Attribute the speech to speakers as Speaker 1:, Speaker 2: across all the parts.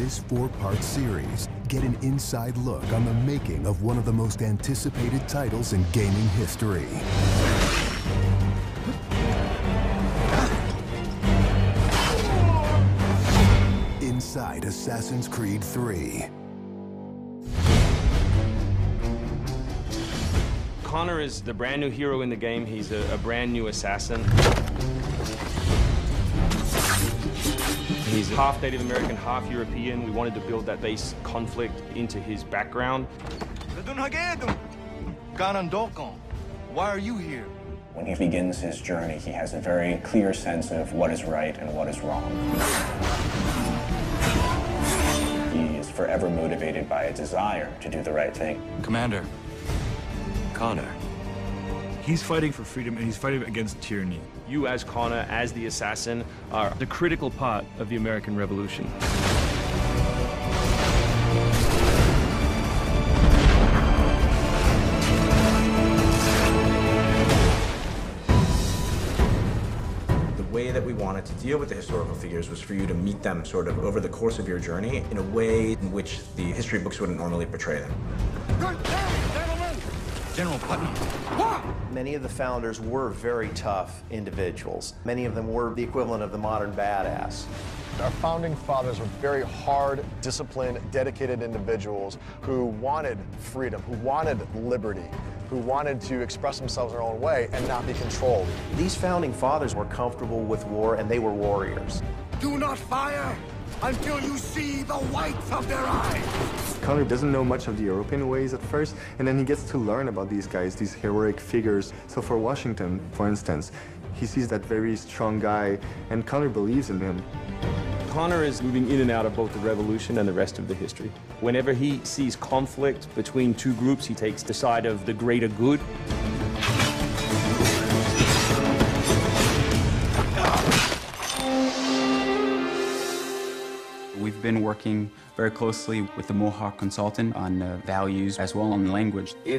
Speaker 1: this 4-part series, get an inside look on the making of one of the most anticipated titles in gaming history. Inside Assassin's Creed 3.
Speaker 2: Connor is the brand new hero in the game. He's a brand new assassin. He's half Native American, half European. We wanted to build that base conflict into his background.
Speaker 3: Why are you here?
Speaker 4: When he begins his journey, he has a very clear sense of what is right and what is wrong. He is forever motivated by a desire to do the right thing.
Speaker 3: Commander, Connor.
Speaker 5: He's fighting for freedom, and he's fighting against tyranny.
Speaker 2: You, as Connor, as the assassin, are the critical part of the American Revolution.
Speaker 6: The way that we wanted to deal with the historical figures was for you to meet them sort of over the course of your journey in a way in which the history books wouldn't normally portray them.
Speaker 3: General Putnam.
Speaker 7: Many of the founders were very tough individuals. Many of them were the equivalent of the modern badass.
Speaker 8: Our founding fathers were very hard, disciplined, dedicated individuals who wanted freedom, who wanted liberty, who wanted to express themselves their own way and not be controlled.
Speaker 7: These founding fathers were comfortable with war, and they were warriors.
Speaker 9: Do not fire until you see the whites of their eyes.
Speaker 10: Connor doesn't know much of the European ways at first, and then he gets to learn about these guys, these heroic figures. So for Washington, for instance, he sees that very strong guy, and Connor believes in him.
Speaker 2: Connor is moving in and out of both the revolution and the rest of the history. Whenever he sees conflict between two groups, he takes the side of the greater good.
Speaker 11: We've been working very closely with the Mohawk consultant on values as well on language.
Speaker 12: We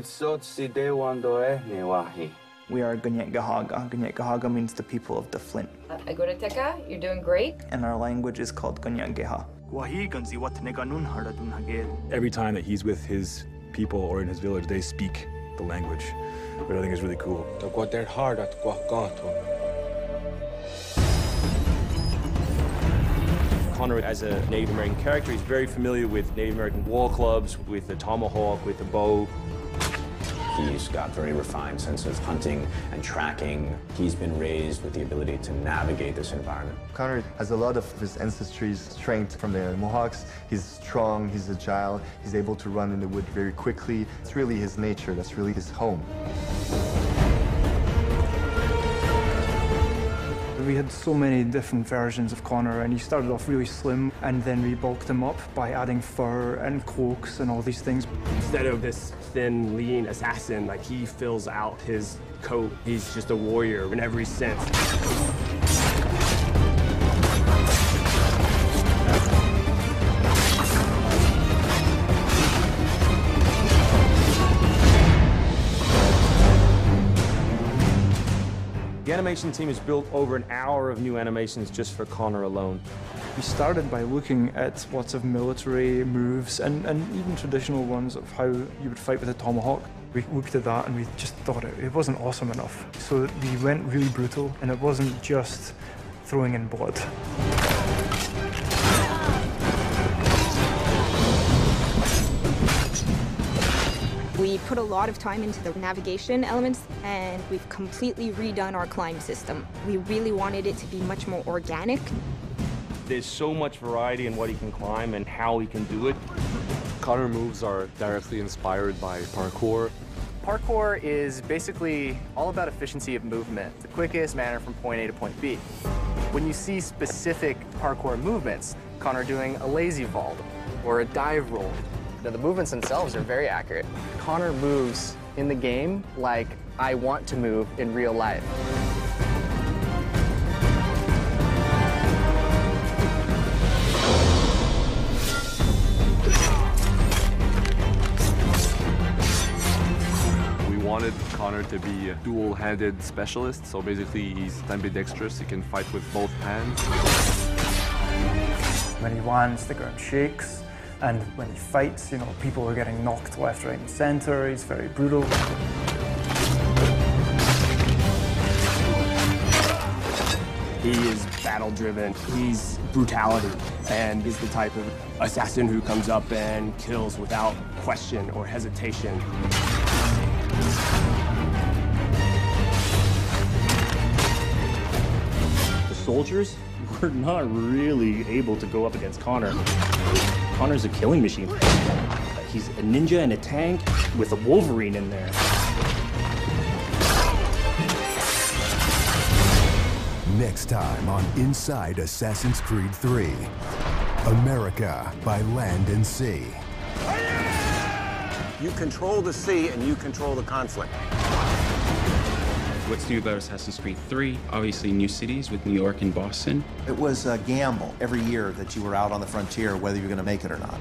Speaker 12: are Gunyet Gahaga. Gunyet Gahaga means the people of the Flint.
Speaker 13: Agorateka, you're doing great.
Speaker 12: And our language is called Gunyet Geha.
Speaker 5: Every time that he's with his people or in his village, they speak the language, which I think is really cool.
Speaker 2: Connor, as a Native American character, he's very familiar with Native American war clubs, with the tomahawk, with the bow.
Speaker 4: He's got very refined sense of hunting and tracking. He's been raised with the ability to navigate this environment.
Speaker 10: Connor has a lot of his ancestry's strength from the Mohawks. He's strong, he's agile, he's able to run in the wood very quickly. It's really his nature, that's really his home.
Speaker 12: We had so many different versions of Connor, and he started off really slim, and then we bulked him up by adding fur and cloaks and all these things.
Speaker 14: Instead of this thin, lean assassin, like, he fills out his coat. He's just a warrior in every sense.
Speaker 2: The animation team has built over an hour of new animations just for Connor alone.
Speaker 12: We started by looking at lots of military moves and even traditional ones of how you would fight with a tomahawk. We looked at that and we just thought it wasn't awesome enough. So we went really brutal, and it wasn't just throwing in blood.
Speaker 13: We put a lot of time into the navigation elements, and we've completely redone our climb system. We really wanted it to be much more organic.
Speaker 2: There's so much variety in what he can climb and how he can do it.
Speaker 15: Connor moves are directly inspired by parkour.
Speaker 16: Parkour is basically all about efficiency of movement, the quickest manner from point A to point B. When you see specific parkour movements, Connor doing a lazy vault or a dive roll, now, the movements themselves are very accurate. Connor moves in the game like I want to move in real life.
Speaker 15: We wanted Connor to be a dual-handed specialist, so basically he's ambidextrous, he can fight with both hands.
Speaker 12: When he lands, the ground shakes. And when he fights, you know, people are getting knocked left, right, and center. He's very brutal.
Speaker 14: He is battle-driven. He's brutality, and he's the type of assassin who comes up and kills without question or hesitation.
Speaker 17: The soldiers were not really able to go up against Connor. Connor's a killing machine. He's a ninja in a tank with a Wolverine in there.
Speaker 1: Next time on Inside Assassin's Creed 3, America by Land and Sea.
Speaker 18: You control the sea and you control the conflict.
Speaker 11: What's new about Assassin's Creed 3? Obviously new cities with New York and Boston.
Speaker 7: It was a gamble every year that you were out on the frontier, whether you're going to make it or not.